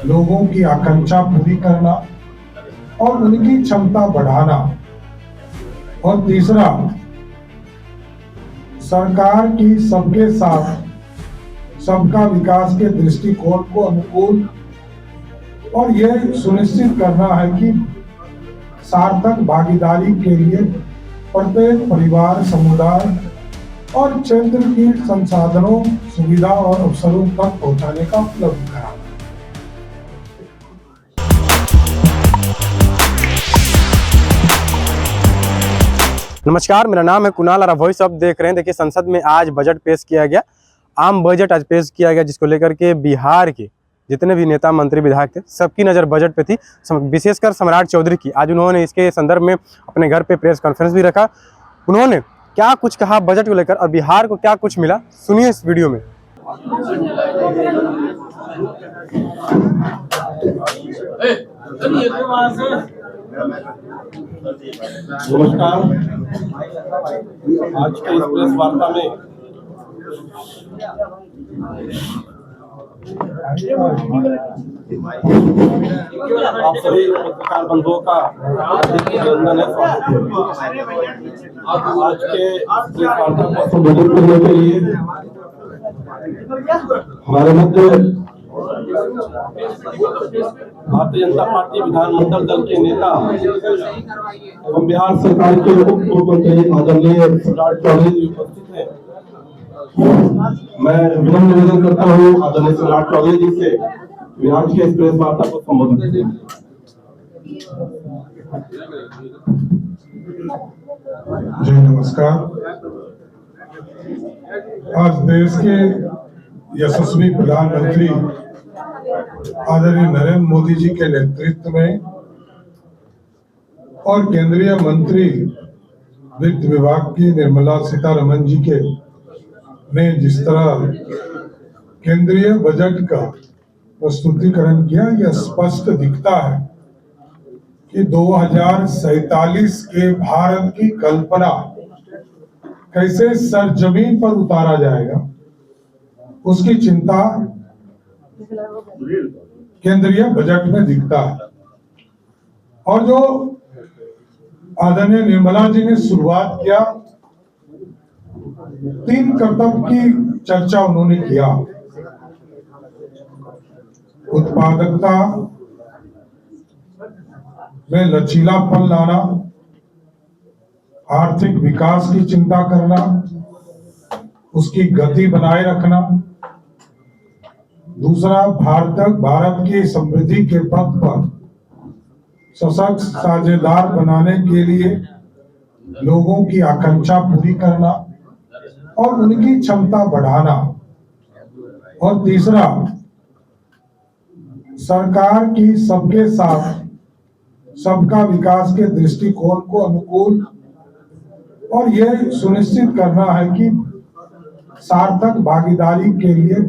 लोगों की आकांक्षा पूरी करना और उनकी क्षमता बढ़ाना, और तीसरा सरकार की सबके साथ सबका विकास के दृष्टिकोण को अनुकूल और यह सुनिश्चित करना है कि सार्थक भागीदारी के लिए प्रत्येक परिवार, समुदाय और क्षेत्र की संसाधनों, सुविधा और अवसरों तक पहुंचाने का उपलब्ध कराना। नमस्कार, मेरा नाम है कुणाल और आप वॉइस ऑफ देख रहे हैं। देखिए, संसद में आज बजट पेश किया गया। आम बजट आज पेश किया गया, जिसको लेकर के बिहार के जितने भी नेता, मंत्री, विधायक थे, सबकी नज़र बजट पे थी। विशेषकर सम्राट चौधरी की। आज उन्होंने इसके संदर्भ में अपने घर पे प्रेस कॉन्फ्रेंस भी रखा। उन्होंने क्या कुछ कहा बजट को लेकर और बिहार को क्या कुछ मिला, सुनिए इस वीडियो में। नमस्कार। आज के इस प्रेस वार्ता में आप सभी पत्रकार बंधुओं का अभिनंदन है। आज के प्रेस वार्ता को संबोधित करने के लिए हमारे मध्य भारतीय जनता पार्टी विधानमंडल दल के नेता एवं बिहार सरकार के उप मुख्यमंत्री आदरणीय सम्राट चौधरी जी उपस्थित हैं। मैं विनम्र निवेदन करता हूँ आदरणीय सम्राट चौधरी जी से आज के इस प्रेस वार्ता को संबोधित करें। जी नमस्कार। आज देश के यशस्वी प्रधानमंत्री आदरणीय नरेंद्र मोदी जी के नेतृत्व में और केंद्रीय मंत्री वित्त विभाग की निर्मला सीतारमण जी के ने जिस तरह केंद्रीय बजट का प्रस्तुतिकरण किया, यह स्पष्ट दिखता है कि 2047 के भारत की कल्पना कैसे सरजमीन पर उतारा जाएगा, उसकी चिंता केंद्रीय बजट में दिखता है। और जो आदरणीय निर्मला जी ने शुरुआत किया, 3 कर्तव्य की चर्चा उन्होंने किया। उत्पादकता में लचीलापन लाना, आर्थिक विकास की चिंता करना, उसकी गति बनाए रखना। दूसरा, भारत की समृद्धि के पथ पर सशक्त साझेदार बनाने के लिए लोगों की आकांक्षा पूरी करना और उनकी क्षमता बढ़ाना। और तीसरा, सरकार की सबके साथ सबका विकास के दृष्टिकोण को अनुकूल और यह सुनिश्चित करना है कि सार्थक भागीदारी के लिए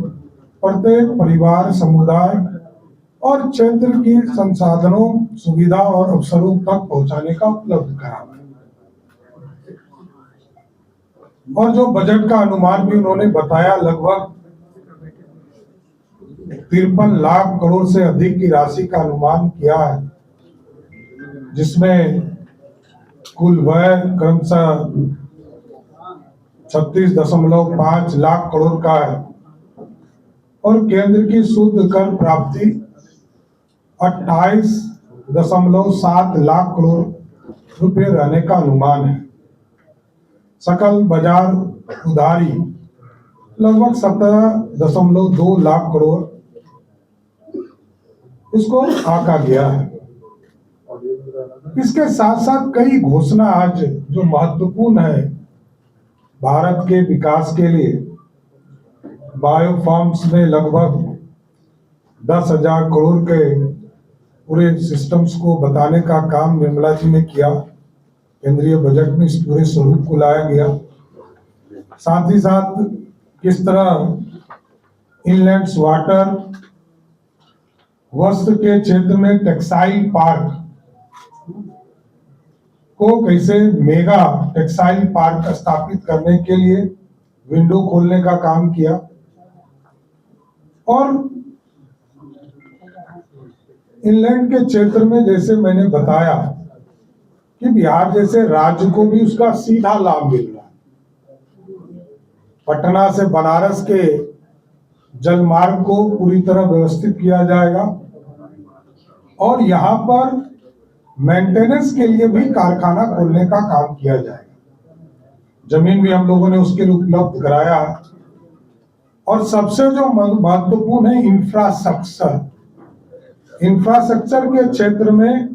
प्रत्येक परिवार, समुदाय और क्षेत्र की संसाधनों, सुविधा और अवसरों तक पहुंचाने का उपलब्ध कराना। और जो बजट का अनुमान भी उन्होंने बताया, लगभग 53 लाख करोड़ से अधिक की राशि का अनुमान किया है, जिसमें कुल व्यय क्रमशः 36.5 लाख करोड़ का है और केंद्र की शुद्ध कर प्राप्ति 28.7 लाख करोड़ रुपए रहने का अनुमान है। सकल बाजार उधारी लगभग 17.2 लाख करोड़ इसको आका गया है। इसके साथ साथ कई घोषणा आज जो महत्वपूर्ण है भारत के विकास के लिए। बायोफार्म्स में लगभग 10,000 करोड़ के पूरे सिस्टम्स को बताने का काम निर्मला जी ने किया। केंद्रीय बजट में इस पूरे स्वरूप को लाया गया। साथ ही साथ किस तरह इनलैंड्स वाटर, वस्त्र के क्षेत्र में टेक्सटाइल पार्क को कैसे मेगा टेक्सटाइल पार्क स्थापित करने के लिए विंडो खोलने का काम किया। और इंलैंड के क्षेत्र में जैसे मैंने बताया कि बिहार जैसे राज्य को भी उसका सीधा लाभ मिल रहा है। पटना से बनारस के जलमार्ग को पूरी तरह व्यवस्थित किया जाएगा और यहाँ पर मेंटेनेंस के लिए भी कारखाना खोलने का काम किया जाएगा। जमीन भी हम लोगों ने उसके लिए उपलब्ध कराया है। और सबसे जो महत्वपूर्ण है इंफ्रास्ट्रक्चर के क्षेत्र में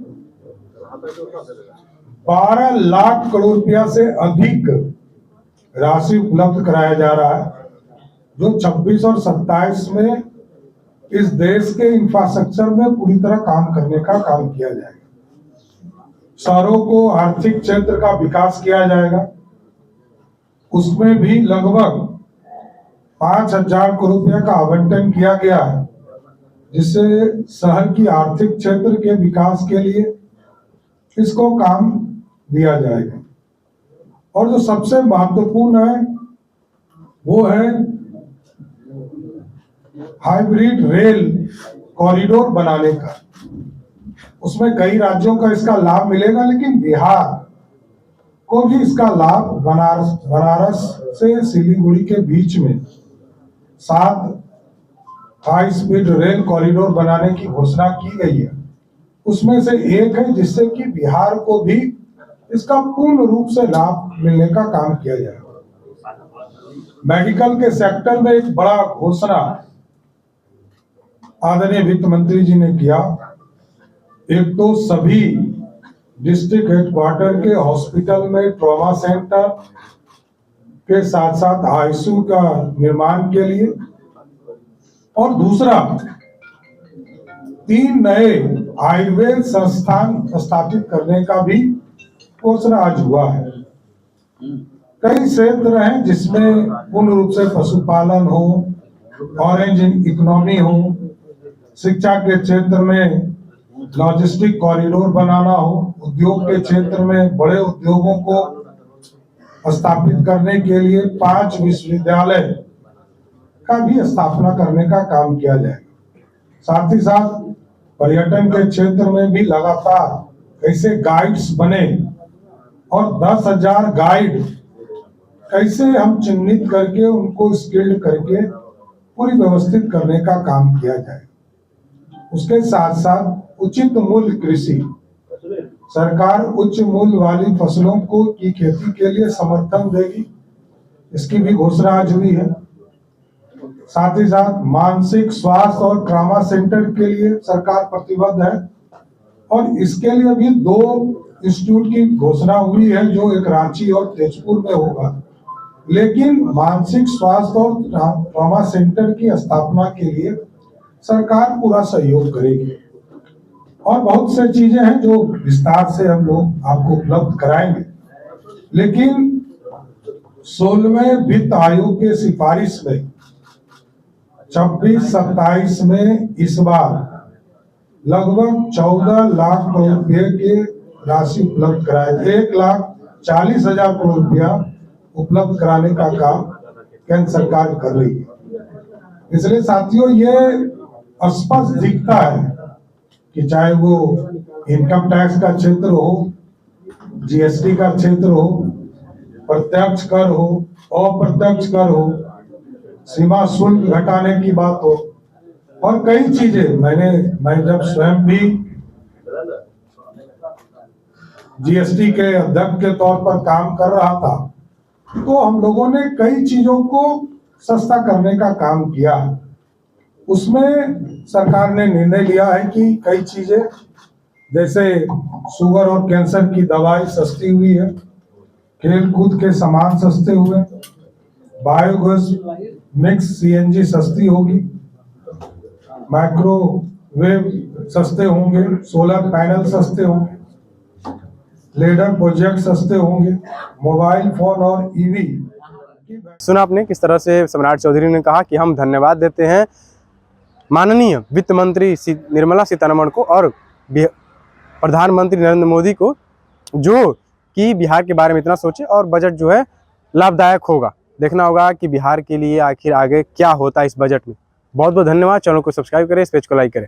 12 लाख करोड़ रुपया से अधिक राशि उपलब्ध कराया जा रहा है, जो 26 और 27 में इस देश के इंफ्रास्ट्रक्चर में पूरी तरह काम करने का काम किया जाएगा। शहरों को आर्थिक क्षेत्र का विकास किया जाएगा, उसमें भी लगभग 5,000 करोड़ रुपया का आवंटन किया गया है, जिससे शहर की आर्थिक क्षेत्र के विकास के लिए इसको काम दिया जाएगा। और जो सबसे महत्वपूर्ण है वो है हाइब्रिड रेल कॉरिडोर बनाने का। उसमें कई राज्यों का इसका लाभ मिलेगा, लेकिन बिहार को भी इसका लाभ बनारस से सिलीगुड़ी के बीच में 7 हाई स्पीड रेल कॉरिडोर बनाने की घोषणा की गई है। उसमें से एक है जिससे कि बिहार को भी इसका पूर्ण रूप से लाभ मिलने का काम किया जाएगा। मेडिकल के सेक्टर में एक बड़ा घोषणा आदरणीय वित्त मंत्री जी ने किया। एक तो सभी डिस्ट्रिक्ट हेडक्वार्टर के हॉस्पिटल में ट्रॉमा सेंटर के साथ साथ आईसीयू का निर्माण के लिए, और दूसरा 3 नए आयुर्वेद संस्थान स्थापित करने का भी घोषणा आज हुआ है। कई क्षेत्र हैं जिसमें पूर्ण रूप से पशुपालन हो, ऑरेंज इकोनॉमी हो, शिक्षा के क्षेत्र में लॉजिस्टिक कॉरिडोर बनाना हो, उद्योग के क्षेत्र में बड़े उद्योगों को स्थापित करने के लिए 5 विश्वविद्यालय का भी स्थापना करने का काम किया जाएगा। साथ ही साथ पर्यटन के क्षेत्र में भी लगातार कैसे गाइड्स बने और 10,000 गाइड कैसे हम चिन्हित करके उनको स्किल्ड करके पूरी व्यवस्थित करने का काम किया जाए। उसके साथ साथ उचित मूल्य कृषि, सरकार उच्च मूल्य वाली फसलों को की खेती के लिए समर्थन देगी, इसकी भी घोषणा आज हुई है। साथ ही साथ मानसिक स्वास्थ्य और ट्रॉमा सेंटर के लिए सरकार प्रतिबद्ध है और इसके लिए भी 2 इंस्टीट्यूट की घोषणा हुई है, जो एक रांची और तेजपुर में होगा। लेकिन मानसिक स्वास्थ्य और ट्रॉमा सेंटर की स्थापना के लिए सरकार पूरा सहयोग करेगी। और बहुत से चीजें हैं जो विस्तार से हम लोग आपको उपलब्ध कराएंगे। लेकिन 16वें वित्त आयोग के सिफारिश में 26-27 में इस बार लगभग 14 लाख करोड़ रुपए के राशि उपलब्ध कराए, 1,40,000 करोड़ रुपया उपलब्ध कराने का काम केंद्र सरकार कर रही है। इसलिए साथियों, ये स्पष्ट दिखता है कि चाहे वो इनकम टैक्स का क्षेत्र हो, जीएसटी का क्षेत्र हो, प्रत्यक्ष कर हो, अप्रत्यक्ष कर हो, सीमा शुल्क घटाने की बात हो, और कई चीजें मैं जब स्वयं भी जीएसटी के अध्यक्ष के तौर पर काम कर रहा था, तो हम लोगों ने कई चीजों को सस्ता करने का काम किया। उसमें सरकार ने निर्णय लिया है कि कई चीजें जैसे शुगर और कैंसर की दवाई सस्ती हुई है, खेल कूद के सामान सस्ते हुए, बायोगैस मिक्स सीएनजी सस्ती होगी, माइक्रोवेव सस्ते होंगे, सोलर पैनल सस्ते होंगे, लेडर प्रोजेक्ट सस्ते होंगे, मोबाइल फोन और ईवी। सुना आपने किस तरह से सम्राट चौधरी ने कहा कि हम धन्यवाद देते हैं माननीय वित्त मंत्री निर्मला सीतारमण को और प्रधानमंत्री नरेंद्र मोदी को, जो कि बिहार के बारे में इतना सोचे और बजट जो है लाभदायक होगा। देखना होगा कि बिहार के लिए आखिर आगे क्या होता है इस बजट में। बहुत बहुत धन्यवाद। चैनल को सब्सक्राइब करें, इस पेज को लाइक करें।